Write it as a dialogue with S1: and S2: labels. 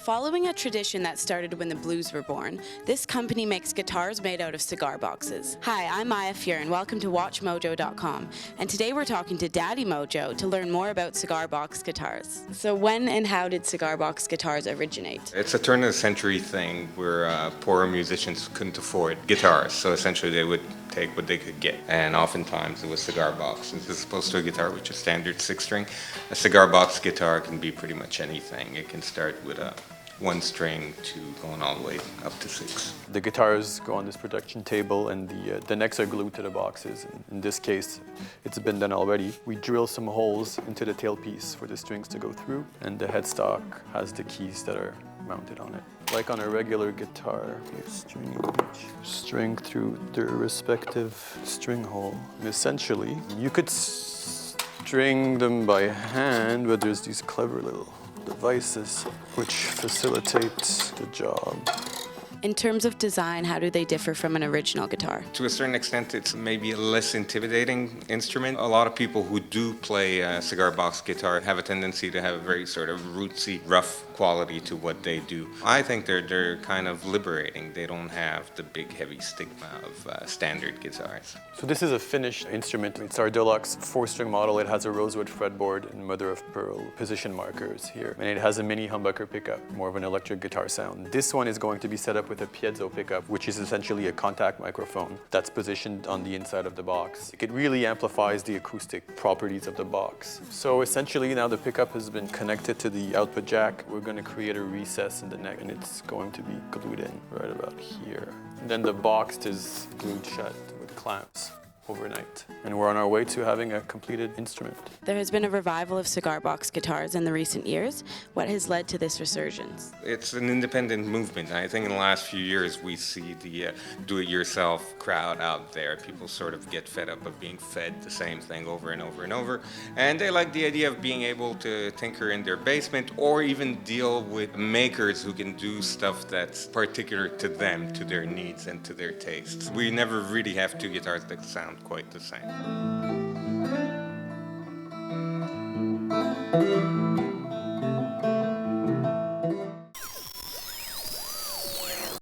S1: Following a tradition that started when the blues were born, this company makes guitars made out of cigar boxes. Hi, I'm Maya Fuhr and welcome to WatchMojo.com. And today we're talking to Daddy Mojo to learn more about cigar box guitars. So when and how did cigar box guitars originate?
S2: It's a turn of the century thing where poorer musicians couldn't afford guitars, so essentially they would take what they could get, and oftentimes it was cigar boxes as opposed to a guitar which is standard 6-string. A cigar box guitar can be pretty much anything. It can start with a 1 string to going all the way up to 6.
S3: The guitars go on this production table and the necks are glued to the boxes. In this case, it's been done already. We drill some holes into the tailpiece for the strings to go through, and the headstock has the keys that are mounted on it. Like on a regular guitar, you string each string through their respective string hole. And essentially, you could string them by hand, but there's these clever little devices which facilitate the job.
S1: In terms of design, how do they differ from an original guitar?
S2: To a certain extent, it's maybe a less intimidating instrument. A lot of people who do play a cigar box guitar have a tendency to have a very sort of rootsy, rough quality to what they do. I think they're kind of liberating. They don't have the big, heavy stigma of standard guitars.
S3: So this is a finished instrument. It's our deluxe 4-string model. It has a rosewood fretboard and mother-of-pearl position markers here. And it has a mini humbucker pickup, more of an electric guitar sound. This one is going to be set up with a Piezo Pickup, which is essentially a contact microphone that's positioned on the inside of the box. It really amplifies the acoustic properties of the box. So essentially now the pickup has been connected to the output jack. We're going to create a recess in the neck and it's going to be glued in right about here. And then the box is glued shut with clamps overnight. And we're on our way to having a completed instrument.
S1: There has been a revival of cigar box guitars in the recent years. What has led to this resurgence?
S2: It's an independent movement. I think in the last few years we see the do-it-yourself crowd out there. People sort of get fed up of being fed the same thing over and over and over. And they like the idea of being able to tinker in their basement or even deal with makers who can do stuff that's particular to them, to their needs and to their tastes. We never really have two guitars that sound quite the same.